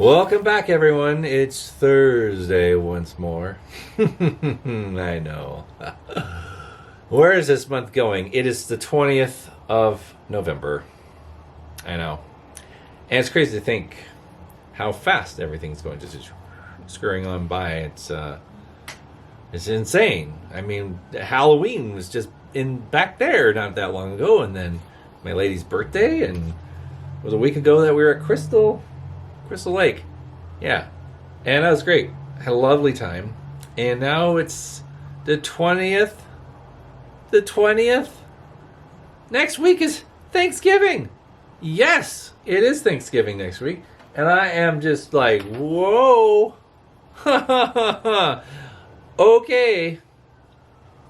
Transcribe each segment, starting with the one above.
Welcome back, everyone. It's Thursday once more. I know. Where is this month going? It is the 20th of November. I know. And it's crazy to think how fast everything's going, just scurrying on by. It's insane. I mean, Halloween was just back there not that long ago, and then my lady's birthday, and it was a week ago that we were at Crystal Lake. Yeah. And that was great. Had a lovely time. And now it's the 20th. The 20th. Next week is Thanksgiving. Yes, it is Thanksgiving next week. And I am just like, whoa. Okay.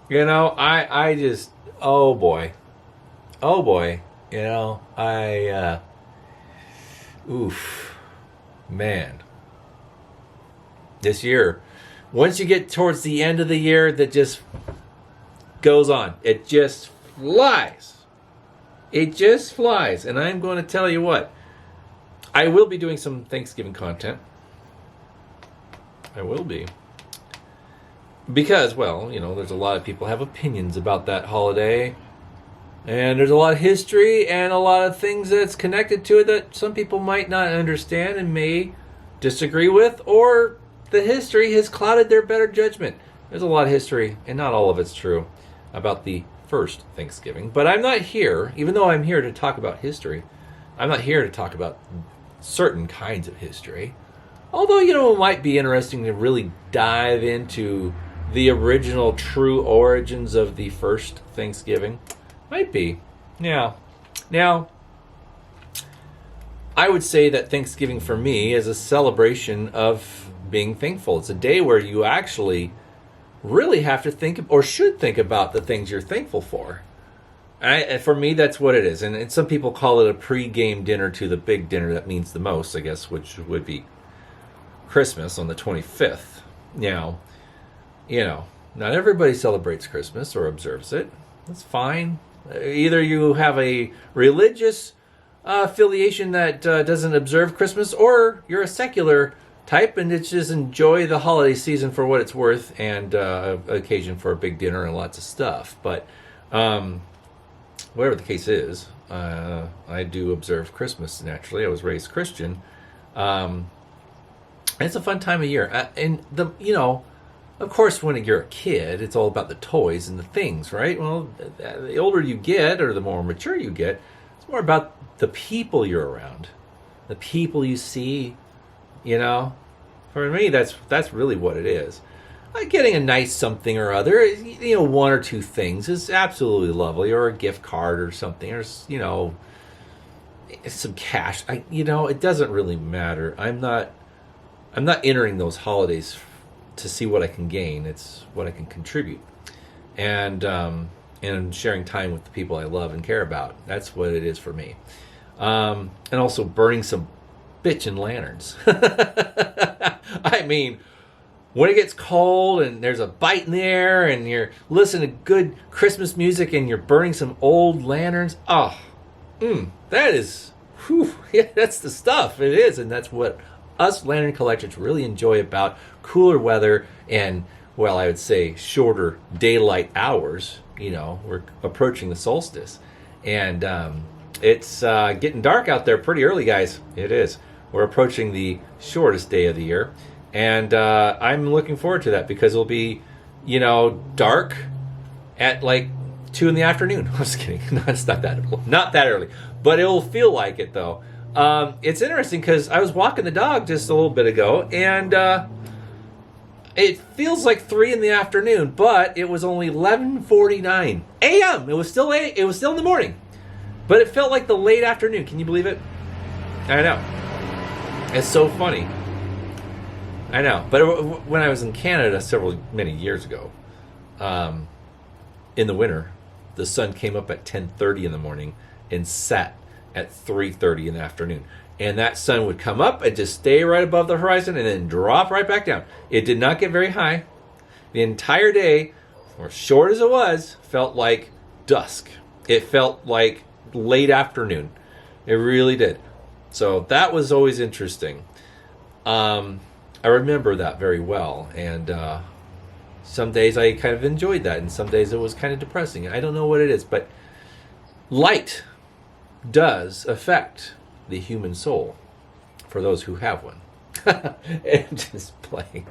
You know, I just, oh boy. You know, oof. Man, this year, once you get towards the end of the year, that just goes on. It just flies. It just flies. And I'm going to tell you what, I will be doing some Thanksgiving content. I will be. Because, well, you know, there's a lot of people have opinions about that holiday. And there's a lot of history and a lot of things that's connected to it that some people might not understand and may disagree with, or the history has clouded their better judgment. There's a lot of history, and not all of it's true, about the first Thanksgiving. But I'm not here, even though I'm here to talk about history, I'm not here to talk about certain kinds of history. Although, you know, it might be interesting to really dive into the original true origins of the first Thanksgiving. Might be. Yeah. Now, I would say that Thanksgiving for me is a celebration of being thankful. It's a day where you actually really have to think, or should think, about the things you're thankful for. And for me, that's what it is. And some people call it a pre-game dinner to the big dinner that means the most, I guess, which would be Christmas on the 25th. Now, you know, not everybody celebrates Christmas or observes it. That's fine. Either you have a religious affiliation that doesn't observe Christmas, or you're a secular type and it's just enjoy the holiday season for what it's worth, and occasion for a big dinner and lots of stuff. But whatever the case is, I do observe Christmas naturally. I was raised Christian. It's a fun time of year. And of course, when you're a kid, it's all about the toys and the things, right? Well, the older you get, or the more mature you get, it's more about the people you're around, the people you see. You know, for me, that's really what it is. Getting a nice something or other, you know, one or two things is absolutely lovely, or a gift card or something, or you know, some cash. It doesn't really matter. I'm not entering those holidays to see what I can gain. It's what I can contribute, and sharing time with the people I love and care about. That's what it is for me. And also burning some bitchin' lanterns. I mean, when it gets cold and there's a bite in the air and you're listening to good Christmas music and you're burning some old lanterns, that is, that's the stuff. It is, and that's what us lantern collectors really enjoy about cooler weather and, well, I would say shorter daylight hours. You know, we're approaching the solstice, and it's getting dark out there pretty early, guys. It is. We're approaching the shortest day of the year, and I'm looking forward to that, because it'll be, dark at like 2 in the afternoon. I'm just kidding. No, it's not that early, but it will feel like it though. It's interesting because I was walking the dog just a little bit ago, and it feels like 3 in the afternoon, but it was only 11:49 a.m. It was still in the morning, but it felt like the late afternoon. Can you believe it? I know. It's so funny. I know. But when I was in Canada many years ago, in the winter, the sun came up at 10:30 in the morning and set at 3:30 in the afternoon. And that sun would come up and just stay right above the horizon and then drop right back down. It did not get very high. The entire day, or short as it was, felt like dusk. It felt like late afternoon. It really did. So that was always interesting. I remember that very well, and some days I kind of enjoyed that, and some days it was kind of depressing. I don't know what it is, but light does affect the human soul for those who have one. And just playing.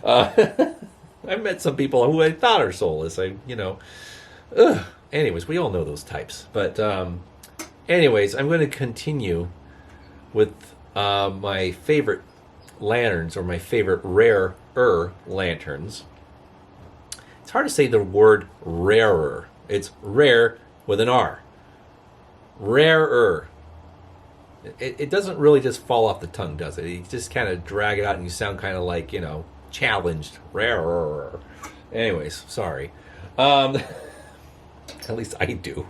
I've met some people who I thought are soulless. Anyways, we all know those types. But anyways, I'm going to continue with my favorite lanterns, or my favorite rarer lanterns. It's hard to say the word rarer. It's rare with an R. Rarer. It doesn't really just fall off the tongue, does it? You just kind of drag it out and you sound kind of like, challenged. Rarer. Anyways, sorry. At least I do.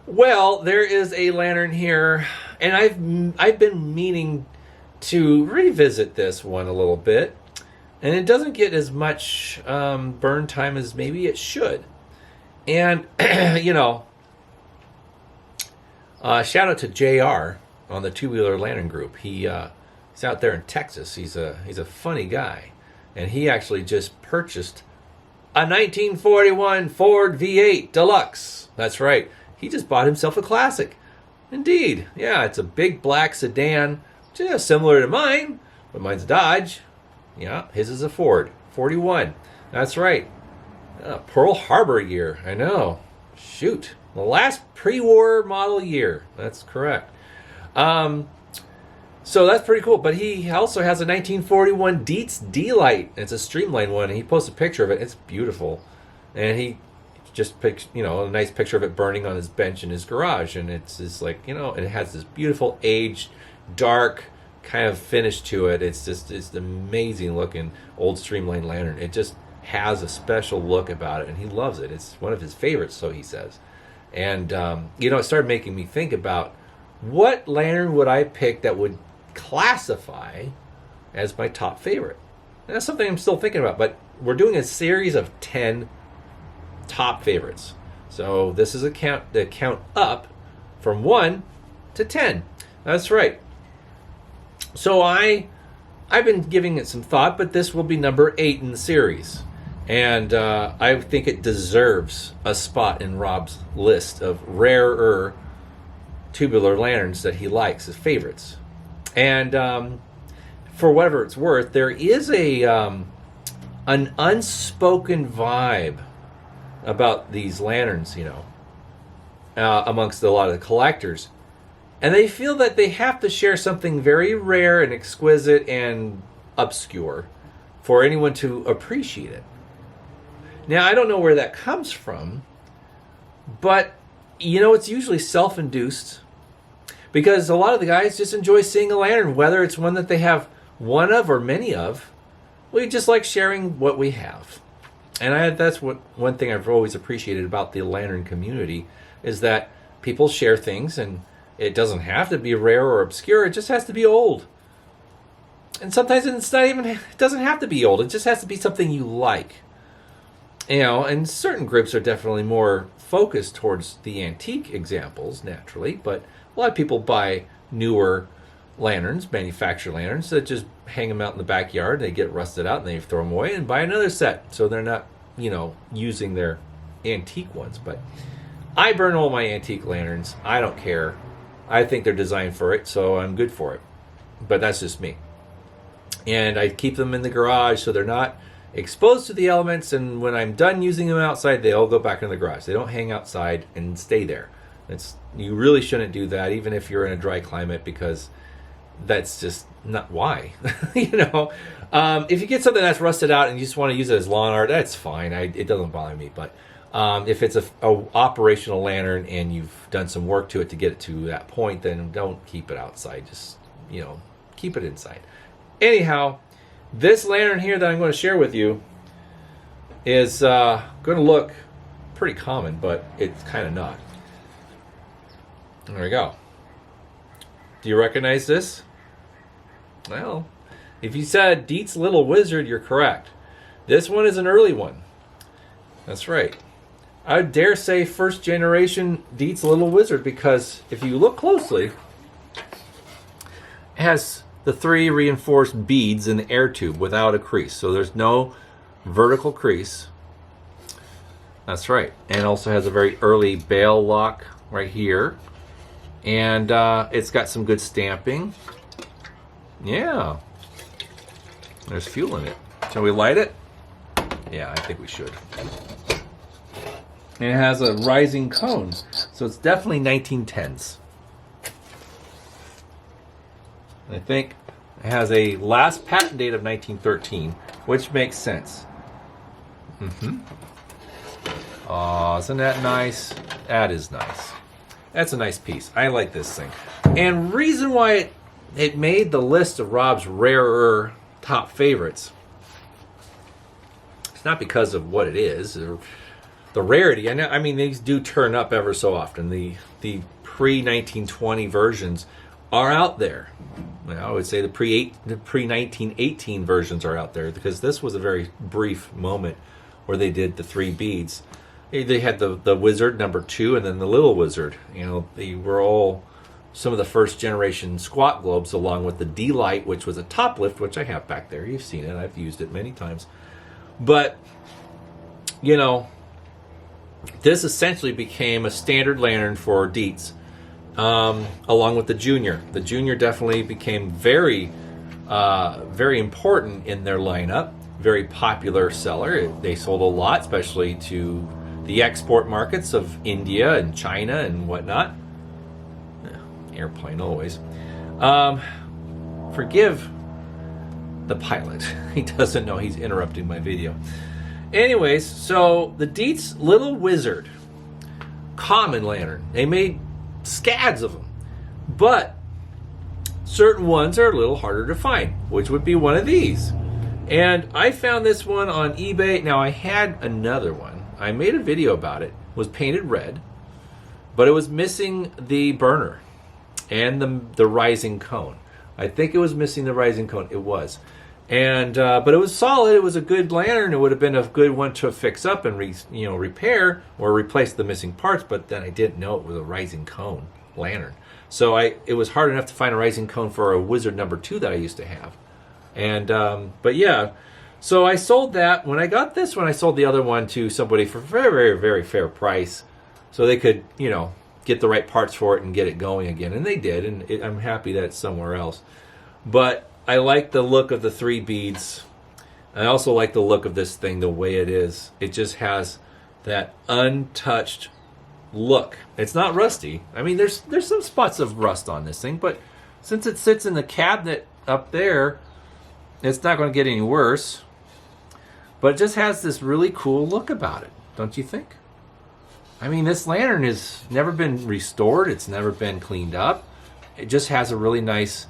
Well, there is a lantern here, and I've been meaning to revisit this one a little bit, and it doesn't get as much burn time as maybe it should. And shout out to JR on the Tubular Lantern Group. He's out there in Texas. He's a funny guy, and he actually just purchased a 1941 Ford V8 Deluxe. That's right. He just bought himself a classic. Indeed. Yeah, it's a big black sedan, just similar to mine, but mine's a Dodge. Yeah, his is a Ford 41. That's right. Pearl Harbor year. I know. Shoot. The last pre-war model year. That's correct. So that's pretty cool. But he also has a 1941 Dietz D-Light. It's a streamlined one. And he posts a picture of it. It's beautiful. And he just picked, a nice picture of it burning on his bench in his garage. And it's just like, and it has this beautiful aged, dark kind of finish to it. It's amazing looking old streamlined lantern. It just has a special look about it. And he loves it. It's one of his favorites, so he says. And, it started making me think about what lantern would I pick that would classify as my top favorite. And that's something I'm still thinking about. But we're doing a series of 10 top favorites. So this is the count up from 1 to 10. That's right. So I've been giving it some thought, but this will be number 8 in the series. And I think it deserves a spot in Rob's list of rarer tubular lanterns that he likes, his favorites. And for whatever it's worth, there is an unspoken vibe about these lanterns, amongst a lot of the collectors. And they feel that they have to share something very rare and exquisite and obscure for anyone to appreciate it. Now, I don't know where that comes from, but, it's usually self-induced, because a lot of the guys just enjoy seeing a lantern, whether it's one that they have one of or many of. We just like sharing what we have. And that's one thing I've always appreciated about the lantern community, is that people share things, and it doesn't have to be rare or obscure. It just has to be old. And sometimes it doesn't have to be old. It just has to be something you like. And certain groups are definitely more focused towards the antique examples, naturally, but a lot of people buy newer lanterns, manufactured lanterns, that just hang them out in the backyard. They get rusted out and they throw them away and buy another set. So they're not, using their antique ones. But I burn all my antique lanterns. I don't care. I think they're designed for it, so I'm good for it. But that's just me. And I keep them in the garage so they're not exposed to the elements, and when I'm done using them outside, they all go back in the garage. They don't hang outside and stay there. You really shouldn't do that, even if you're in a dry climate, because that's just not why. If you get something that's rusted out and you just want to use it as lawn art, that's fine. It doesn't bother me. But if it's a operational lantern and you've done some work to it to get it to that point, then don't keep it outside. Just keep it inside. Anyhow, this lantern here that I'm going to share with you is going to look pretty common, but it's kind of not. There we go. Do you recognize this? Well, if you said Dietz Little Wizard, you're correct. This one is an early one. That's right. I would dare say first generation Dietz Little Wizard, because if you look closely, It has the 3 reinforced beads in the air tube without a crease. So there's no vertical crease. That's right. And it also has a very early bail lock right here. And it's got some good stamping. Yeah. There's fuel in it. Shall we light it? Yeah, I think we should. And it has a rising cone. So it's definitely 1910s. I think it has a last patent date of 1913, which makes sense. Oh, isn't that nice? That is nice. That's a nice piece. I like this thing. And reason why it made the list of Rob's rarer top favorites, it's not because of what it is or the rarity. I mean, these do turn up ever so often. The pre-1920 versions are out there. I would say the pre-1918 versions are out there, because this was a very brief moment where they did the 3 beads. They had the Wizard number 2 and then the Little Wizard. They were all some of the first generation squat globes, along with the D-Light, which was a top lift, which I have back there. You've seen it. I've used it many times. But, this essentially became a standard lantern for Dietz. Along with the Junior. The Junior definitely became very, very important in their lineup. Very popular seller. They sold a lot, especially to the export markets of India and China and whatnot. Airplane always. Forgive the pilot. He doesn't know he's interrupting my video. Anyways, so the Dietz Little Wizard common lantern. They made scads of them, but certain ones are a little harder to find, which would be one of these. And I found this one on eBay. Now, I had another one. I made a video about it. It was painted red, but it was missing the burner and the rising cone. I think it was missing the rising cone. It was. And but it was solid. It was a good lantern. It would have been a good one to fix up and repair or replace the missing parts. But then I didn't know it was a rising cone lantern. So it was hard enough to find a rising cone for a Wizard number 2 that I used to have. And but yeah, so I sold that. When I got this one, I sold the other one to somebody for very, very, very fair price, so they could get the right parts for it and get it going again. And they did. And I'm happy that it's somewhere else. But I like the look of the 3 beads. I also like the look of this thing, the way it is. It just has that untouched look. It's not rusty. I mean, there's some spots of rust on this thing, but since it sits in the cabinet up there, it's not going to get any worse. But it just has this really cool look about it, don't you think? I mean, this lantern has never been restored. It's never been cleaned up. It just has a really nice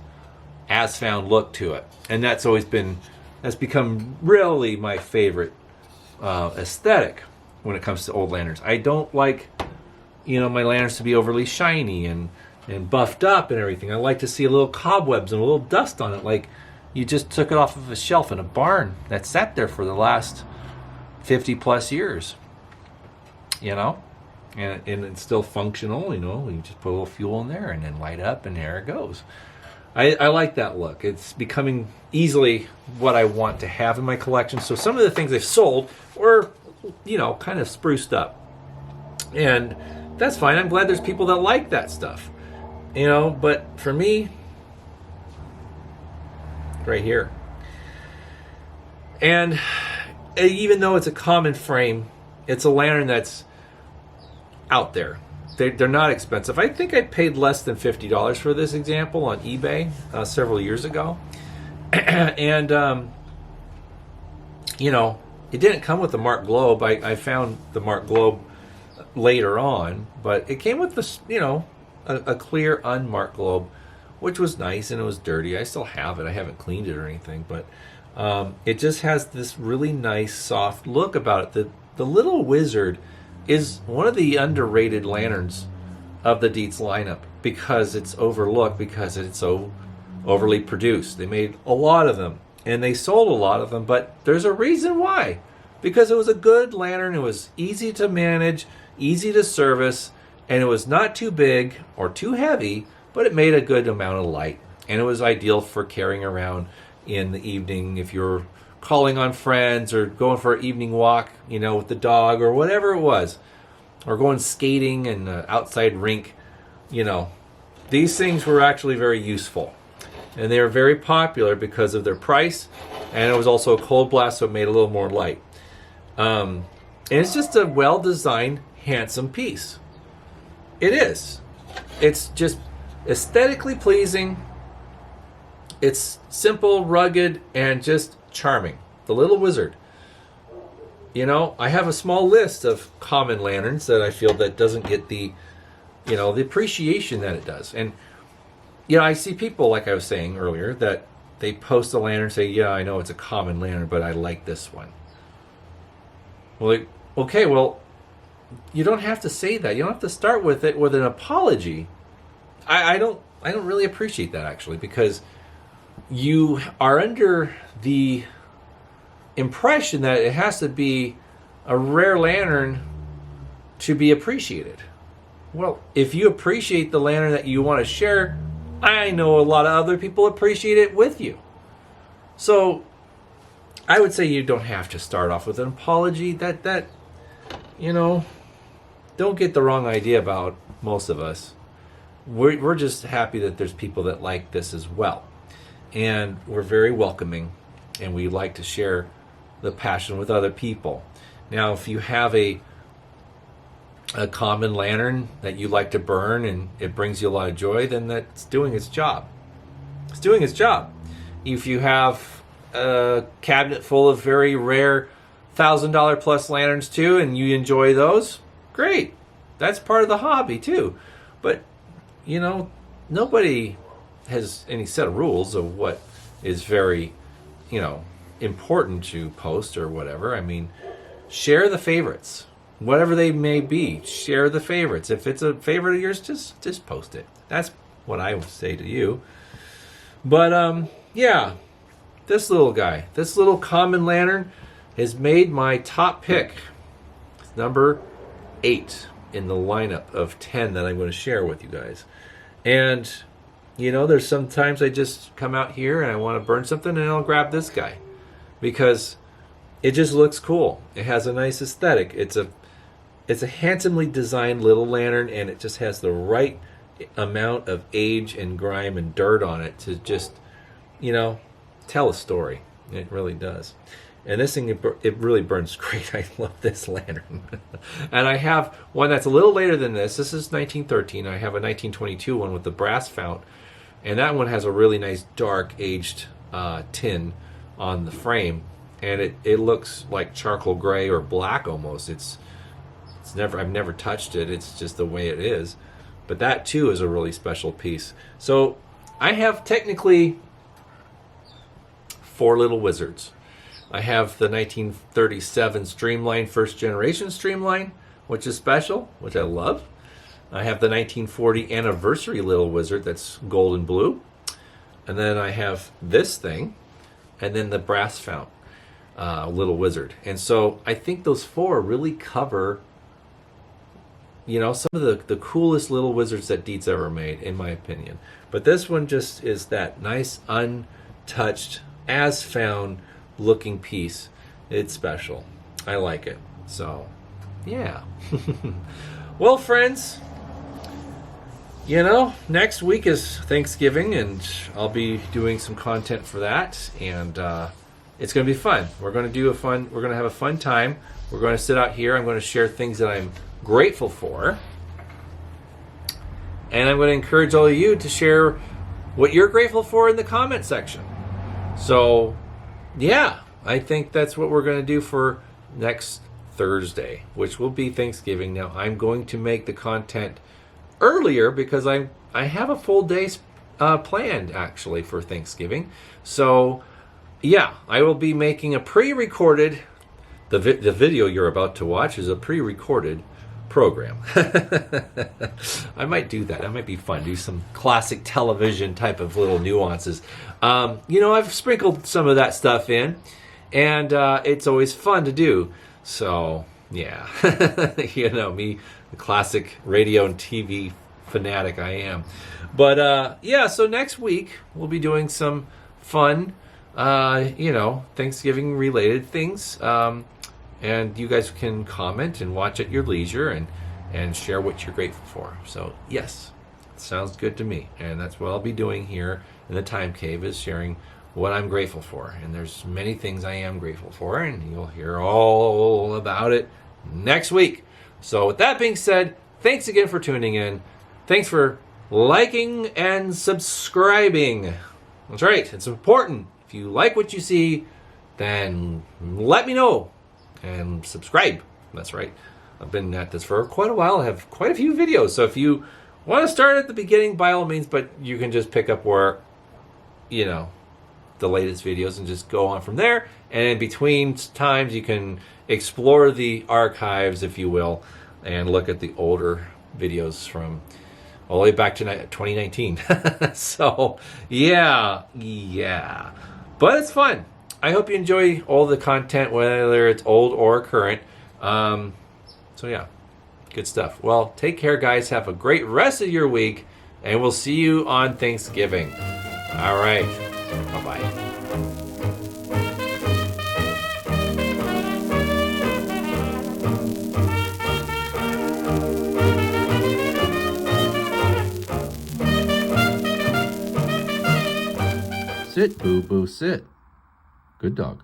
as-found look to it. And that's become really my favorite aesthetic when it comes to old lanterns. I don't like, my lanterns to be overly shiny and buffed up and everything. I like to see a little cobwebs and a little dust on it, like you just took it off of a shelf in a barn that sat there for the last 50 plus years. And it's still functional. You just put a little fuel in there and then light up, and there it goes. I like that look. It's becoming easily what I want to have in my collection. So some of the things I've sold were, kind of spruced up. And that's fine. I'm glad there's people that like that stuff. But for me, right here. And even though it's a common frame, it's a lantern that's out there. They're not expensive. I think I paid less than $50 for this example on eBay several years ago. And, it didn't come with the marked globe. I found the marked globe later on, but it came with this, a clear unmarked globe, which was nice, and it was dirty. I still have it. I haven't cleaned it or anything, but it just has this really nice, soft look about it. The Little Wizard is one of the underrated lanterns of the Dietz lineup because it's overlooked, because it's so overly produced. They made a lot of them, and they sold a lot of them, but there's a reason why. Because it was a good lantern, it was easy to manage, easy to service, and it was not too big or too heavy, but it made a good amount of light. And it was ideal for carrying around in the evening if you're calling on friends or going for an evening walk, with the dog or whatever it was, or going skating in the outside rink. These things were actually very useful. And they were very popular because of their price, and it was also a cold blast, so it made it a little more light. And it's just a well-designed, handsome piece. It is. It's just aesthetically pleasing. It's simple, rugged, and just charming. The Little Wizard. I have a small list of common lanterns that I feel that doesn't get the appreciation that it does. And I see people, like I was saying earlier, that they post a lantern and say, yeah, I know it's a common lantern, but I like this one. Well, okay, you don't have to say that. You don't have to start with it with an apology. I don't really appreciate that, actually, because you are under the impression that it has to be a rare lantern to be appreciated. Well, if you appreciate the lantern that you want to share, I know a lot of other people appreciate it with you. So I would say you don't have to start off with an apology. That don't get the wrong idea about most of us. We're just happy that there's people that like this as well. And we're very welcoming, and we like to share the passion with other people. Now, if you have a common lantern that you like to burn and it brings you a lot of joy, then that's doing its job. It's doing its job. If you have a cabinet full of very rare $1,000 plus lanterns too, and you enjoy those, great. That's part of the hobby too. But, nobody has any set of rules of what is very, important to post or whatever. I mean, share the favorites. Whatever they may be, share the favorites. If it's a favorite of yours, just post it. That's what I would say to you. But yeah, this little guy, this little common lantern has made my top pick. It's number 8 in the lineup of 10 that I'm going to share with you guys. And there's sometimes I just come out here and I want to burn something, and I'll grab this guy because it just looks cool. It has a nice aesthetic. It's a handsomely designed little lantern, and it just has the right amount of age and grime and dirt on it to just, tell a story. It really does. And this thing, it really burns great. I love this lantern. And I have one that's a little later than this. This is 1913. I have a 1922 one with the brass fount. And that one has a really nice dark aged tin on the frame. And it looks like charcoal gray or black almost. I've never touched it. It's just the way it is. But that too is a really special piece. So I have technically 4 little wizards. I have the 1937 Streamline first generation Streamline, which is special, which I love. I have the 1940 anniversary little wizard that's gold and blue. And then I have this thing, and then the brass fount little wizard. And so I think those 4 really cover some of the coolest little wizards that Dietz ever made, in my opinion. But this one just is that nice, untouched, as found looking piece. It's special. I like it. So, yeah. Well, friends, next week is Thanksgiving, and I'll be doing some content for that, and it's going to be fun. We're going to have a fun time. We're going to sit out here. I'm going to share things that I'm grateful for, and I'm going to encourage all of you to share what you're grateful for in the comment section. So yeah, I think that's what we're going to do for next Thursday, which will be Thanksgiving. Now I'm going to make the content earlier because I have a full day planned actually for Thanksgiving. So yeah, I will be making a pre-recorded, the video you're about to watch is a pre-recorded program. I might do that. That might be fun. Do some classic television type of little nuances. I've sprinkled some of that stuff in, and it's always fun to do. So, yeah. Me, the classic radio and TV fanatic I am. But yeah, so next week we'll be doing some fun, Thanksgiving related things. And you guys can comment and watch at your leisure and share what you're grateful for. So yes, sounds good to me. And that's what I'll be doing here in the Time Cave, is sharing what I'm grateful for. And there's many things I am grateful for, and you'll hear all about it next week. So with that being said, thanks again for tuning in. Thanks for liking and subscribing. That's right, it's important. If you like what you see, then let me know and subscribe. That's right. I've been at this for quite a while. I have quite a few videos. So if you want to start at the beginning, by all means, but you can just pick up where, the latest videos and just go on from there. And in between times, you can explore the archives, if you will, and look at the older videos from all the way back to 2019. So, yeah. But it's fun. I hope you enjoy all the content, whether it's old or current. So, yeah, good stuff. Well, take care, guys. Have a great rest of your week, and we'll see you on Thanksgiving. All right. Bye-bye. Sit, boo-boo, sit. Good dog.